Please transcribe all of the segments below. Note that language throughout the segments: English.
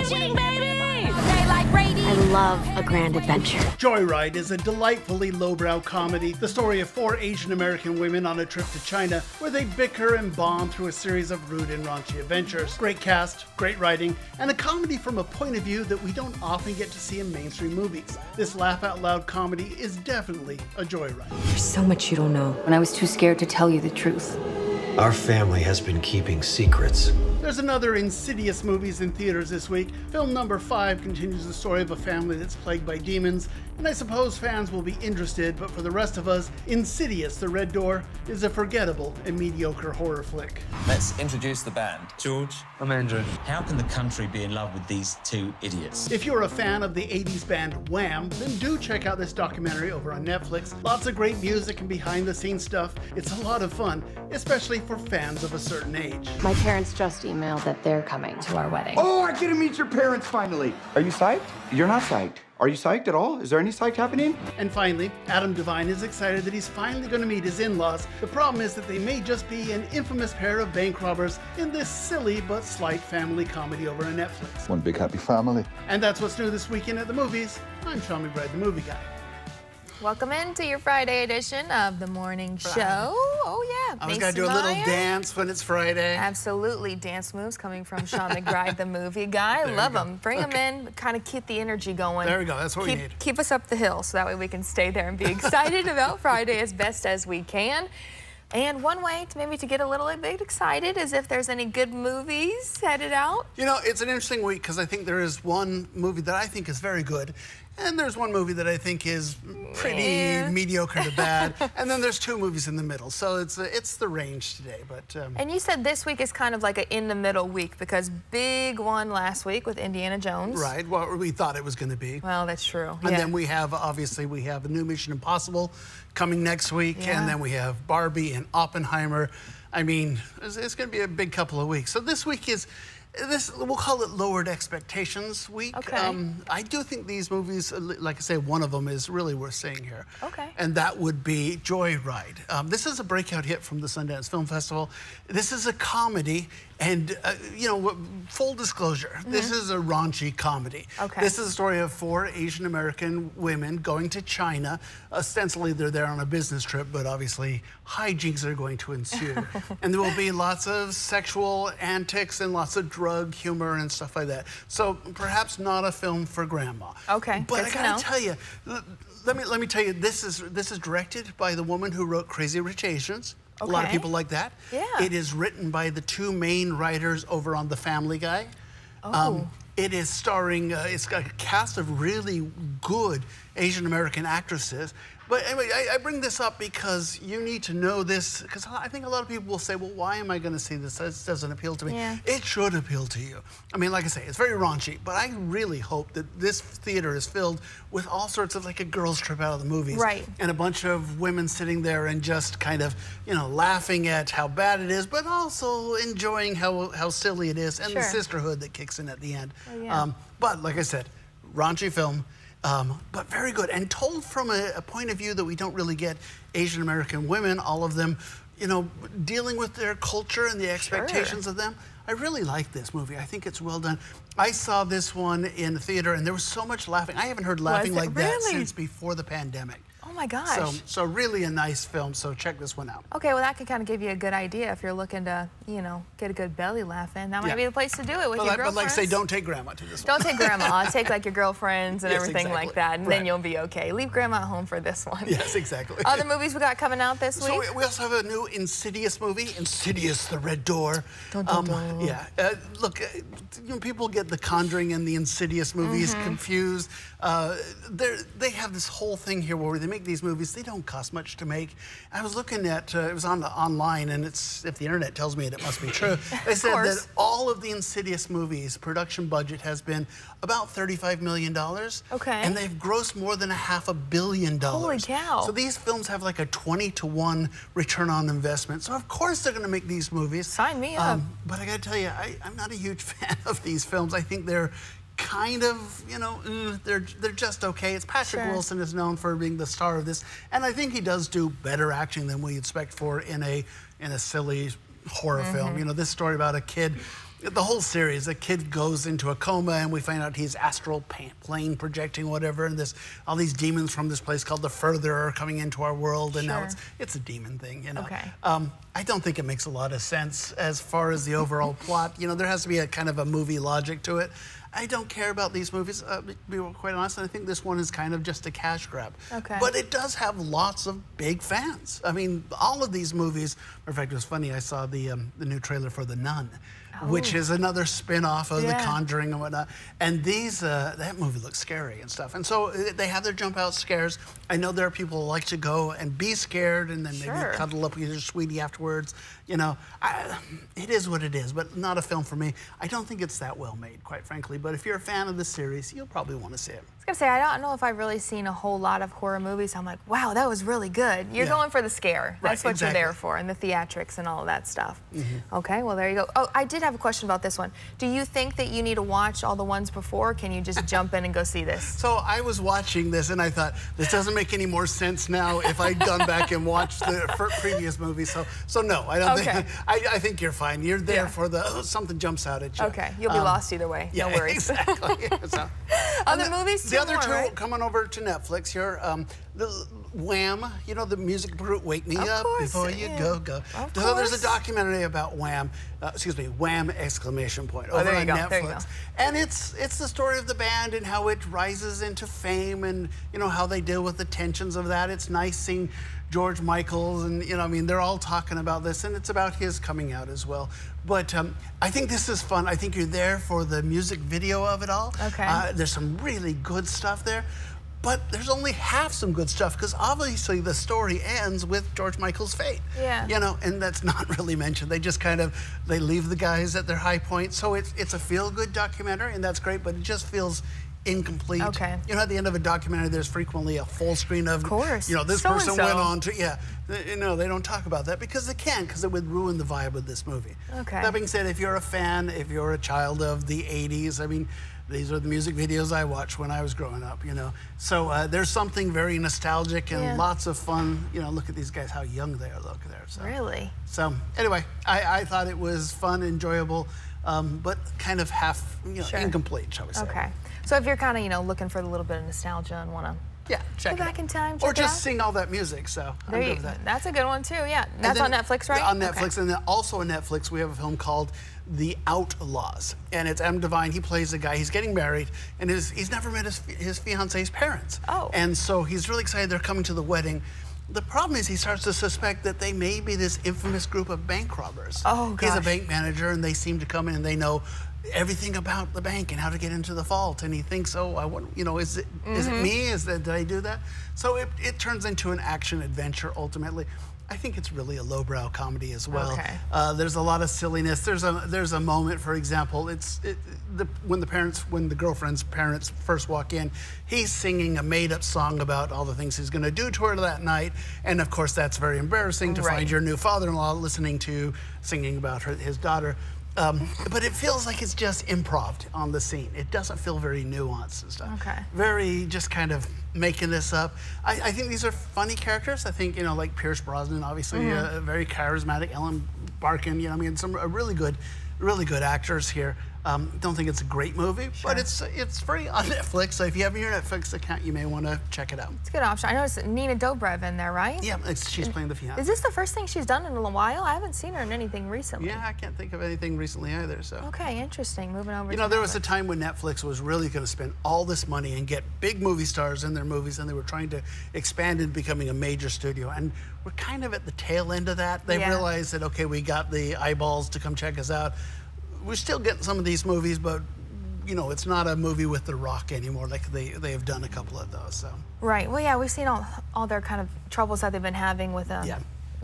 Fishing, baby! I love a grand adventure. Joyride is a delightfully lowbrow comedy, the story of 4 Asian American women on a trip to China where they bicker and bond through a series of rude and raunchy adventures. Great cast, great writing, and a comedy from a point of view that we don't often get to see in mainstream movies. This laugh-out-loud comedy is definitely a joyride. There's so much you don't know, and I was too scared to tell you the truth. Our family has been keeping secrets. There's another Insidious movies in theaters this week. Film number 5 continues the story of a family that's plagued by demons, and I suppose fans will be interested, but for the rest of us, Insidious, The Red Door, is a forgettable and mediocre horror flick. Let's introduce the band. George, I'm Andrew. How can the country be in love with these 2 idiots? If you're a fan of the 80s band Wham, then do check out this documentary over on Netflix. Lots of great music and behind-the-scenes stuff. It's a lot of fun, especially for fans of a certain age. My parents just emailed that they're coming to our wedding. Oh, I get to meet your parents finally. Are you psyched? You're not psyched. Are you psyched at all? Is there any psych happening? And finally, Adam Devine is excited that he's finally going to meet his in-laws. The problem is that they may just be an infamous pair of bank robbers in this silly but slight family comedy over on Netflix. One big happy family. And that's what's new this weekend at the movies. I'm Sean McBride, the movie guy. Welcome into your Friday edition of the morning show. Oh yeah, I was gonna do a little dance when it's Friday. Absolutely, dance moves coming from Sean McBride, the movie guy. Love them. Bring them in, kind of keep the energy going. There we go. That's what we need. Keep us up the hill so that way we can stay there and be excited about Friday as best as we can. And one way to maybe to get a little bit excited is if there's any good movies headed out. You know, it's an interesting week because I think there is one movie that I think is very good. And there's one movie that I think is pretty mediocre to bad, and then there's 2 movies in the middle. So it's the range today. But and you said this week is kind of like an in-the-middle week because big one last week with Indiana Jones. Right, what we thought it was going to be. Well, that's true. And then we have, obviously, we have a new Mission Impossible coming next week, and then we have Barbie and Oppenheimer. I mean, it's going to be a big couple of weeks. So this week is... we'll call it lowered expectations week. Okay. I do think these movies, like I say, one of them is really worth saying here. Okay. And that would be Joyride. This is a breakout hit from the Sundance Film Festival. This is a comedy, and you know, full disclosure, this is a raunchy comedy. Okay. This is a story of 4 Asian American women going to China. Ostensibly, they're there on a business trip, but obviously hijinks are going to ensue. And there will be lots of sexual antics and lots of drug humor and stuff like that. So perhaps not a film for grandma. Okay. But I gotta tell you, let me tell you, this is directed by the woman who wrote Crazy Rich Asians. Okay. A lot of people like that. Yeah. It is written by the 2 main writers over on The Family Guy. Oh. It is starring, it's got a cast of really good Asian American actresses. But anyway, I bring this up because you need to know this, because I think a lot of people will say, well, why am I going to see this? This doesn't appeal to me. Yeah. It should appeal to you. I mean, like I say, it's very raunchy, but I really hope that this theater is filled with all sorts of like a girls' trip out of the movies. Right. And a bunch of women sitting there and just kind of, you know, laughing at how bad it is, but also enjoying how silly it is and the sisterhood that kicks in at the end. Oh, yeah. But like I said, raunchy film. But very good, and told from a point of view that we don't really get Asian American women, all of them, you know, dealing with their culture and the expectations of them. I really like this movie. I think it's well done. I saw this one in the theater, and there was so much laughing. I haven't heard laughing like that since before the pandemic. Oh my gosh. So really a nice film, so check this one out. Okay, well that can kind of give you a good idea if you're looking to, you know, get a good belly laugh in. That might be the place to do it with your girlfriends. But like say, don't take grandma to this one. Don't take grandma. Take like your girlfriends and everything like that, and then you'll be okay. Leave grandma at home for this one. Yes, exactly. Other movies we got coming out this week? So we also have a new Insidious movie, Insidious, The Red Door. Dun, dun, dun. Yeah, look, you know, people get the Conjuring and the Insidious movies confused. They have this whole thing here where they make these movies, they don't cost much to make. I was looking at, it was online, and it's, if the internet tells me it must be true. They said that all of the Insidious movies, production budget has been about $35 million. Okay. And they've grossed more than $500 million. Holy cow. So these films have like a 20-to-1 return on investment. So of course they're going to make these movies. Sign me up. But I got to tell you, I'm not a huge fan of these films. I think they're kind of, you know, they're just okay. It's Patrick Wilson is known for being the star of this, and I think he does do better acting than we expect for in a silly horror film. You know, this story about a kid The whole series, the kid goes into a coma and we find out he's astral plane projecting whatever, and all these demons from this place called the Further are coming into our world, and now it's a demon thing, you know. Okay. I don't think it makes a lot of sense as far as the overall plot. You know, there has to be a kind of a movie logic to it. I don't care about these movies, to be quite honest, and I think this one is kind of just a cash grab. Okay. But it does have lots of big fans. I mean, all of these movies, matter of fact, it was funny, I saw the new trailer for The Nun, which is another spin-off of The Conjuring and whatnot. And that movie looks scary and stuff. And so they have their jump out scares. I know there are people who like to go and be scared and then maybe cuddle up with your sweetie afterwards. You know, it is what it is, but not a film for me. I don't think it's that well made, quite frankly. But if you're a fan of the series, you'll probably want to see it. I was gonna say, I don't know if I've really seen a whole lot of horror movies. I'm like, wow, that was really good. You're going for the scare. That's what you're there for, and the theatrics and all of that stuff. Okay, well, there you go. Oh, I did have a question about this one. Do you think that you need to watch all the ones before? Can you just jump in and go see this? So I was watching this and I thought, this doesn't make any more sense now if I'd gone back and watched the previous movie. So no, I don't think, I think you're fine. You're there for the, something jumps out at you. Okay, you'll be lost either way. No worries. Exactly. So, other movies? The other two coming over to Netflix here. The Wham, you know, the music group, Wake Me Up Before You Go. So there's a documentary about Wham, Wham exclamation point, over on Netflix. There you go. And it's the story of the band and how it rises into fame and, you know, how they deal with the tensions of that. It's nice seeing George Michael and, you know, I mean, they're all talking about this, and it's about his coming out as well. But I think this is fun. I think you're there for the music video of it all. Okay. There's some really good stuff there. But there's only half some good stuff, because obviously the story ends with George Michael's fate. Yeah. You know, and that's not really mentioned. They just kind of, they leave the guys at their high point. So it's a feel-good documentary, and that's great, but it just feels incomplete. Okay. You know, at the end of a documentary, there's frequently a full screen of, you know, this person went on to, you know, they don't talk about that because they can't, because it would ruin the vibe of this movie. Okay. That being said, if you're a fan, if you're a child of the 80s, I mean, these are the music videos I watched when I was growing up, you know. So there's something very nostalgic and lots of fun. You know, look at these guys, how young they look there. So. Really? So anyway, I thought it was fun, enjoyable, but kind of half, you know, incomplete, shall we say. Okay. So if you're kind of, you know, looking for a little bit of nostalgia and want to check go back in time, or just sing all that music. So there you go. That's a good one too. Yeah, that's on Netflix, right? On Netflix, and then also on Netflix, we have a film called The Outlaws, and it's Adam Devine. He plays a guy. He's getting married, and he's never met his fiance's parents. Oh. And so he's really excited they're coming to the wedding. The problem is he starts to suspect that they may be this infamous group of bank robbers. Oh, gosh. He's a bank manager, and they seem to come in and they know everything about the bank and how to get into the vault, and he thinks, oh, I want, you know, is it me? Did I do that? So it turns into an action adventure ultimately. I think it's really a lowbrow comedy as well. Okay. There's a lot of silliness. There's a moment, for example, when the girlfriend's parents first walk in, he's singing a made-up song about all the things he's going to do to her that night, and of course that's very embarrassing to find your new father-in-law singing about his daughter. But it feels like it's just improv on the scene. It doesn't feel very nuanced and stuff. Okay. Very just kind of making this up. I think these are funny characters. I think, you know, like Pierce Brosnan, obviously, very charismatic. Ellen Barkin, you know, I mean, some really good actors here. Don't think it's a great movie, but it's free on Netflix. So if you have your Netflix account, you may want to check it out. It's a good option. I noticed Nina Dobrev in there, right? Yeah, she's playing the fiance. Is this the first thing she's done in a while? I haven't seen her in anything recently. Yeah, I can't think of anything recently either. So. Okay, interesting. Moving over. You know, there was a time when Netflix was really going to spend all this money and get big movie stars in their movies, and they were trying to expand into becoming a major studio. And we're kind of at the tail end of that. They realized that, okay, we got the eyeballs to come check us out. We're still getting some of these movies, but you know, it's not a movie with The Rock anymore. Like they have done a couple of those. So. Right. Well, yeah, we've seen all their kind of troubles that they've been having with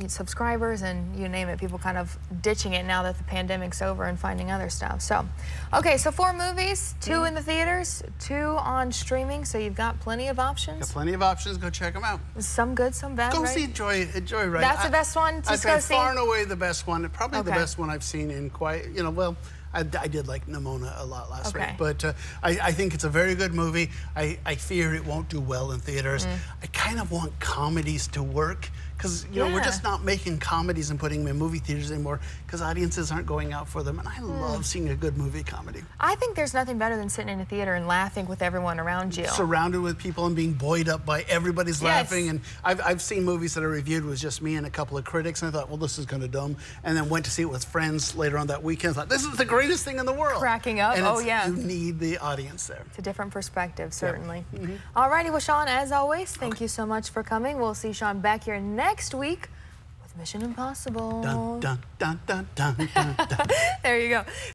subscribers and you name it. People kind of ditching it now that the pandemic's over and finding other stuff. So, okay, so 4 movies, 2 in the theaters, 2 on streaming. So you've got plenty of options. Got plenty of options. Go check them out. Some good, some bad. Go see Joy. Right. That's the best one to go see. Far and away the best one. Probably the best one I've seen in quite. You know, well. I did like Nimona a lot last week, but I think it's a very good movie. I fear it won't do well in theaters. I kind of want comedies to work, Because, you know, we're just not making comedies and putting them in movie theaters anymore because audiences aren't going out for them. And I love seeing a good movie comedy. I think there's nothing better than sitting in a theater and laughing with everyone around you. Surrounded with people and being buoyed up by everybody's laughing. And I've seen movies that are reviewed with just me and a couple of critics, and I thought, well, this is kind of dumb. And then went to see it with friends later on that weekend. I thought, this is the greatest thing in the world. Cracking up. And oh, yeah. You need the audience there. It's a different perspective, certainly. All righty, well, Sean, as always, thank you so much for coming. We'll see Sean back here next week with Mission Impossible. Dun, dun, dun, dun, dun, dun, dun. There you go.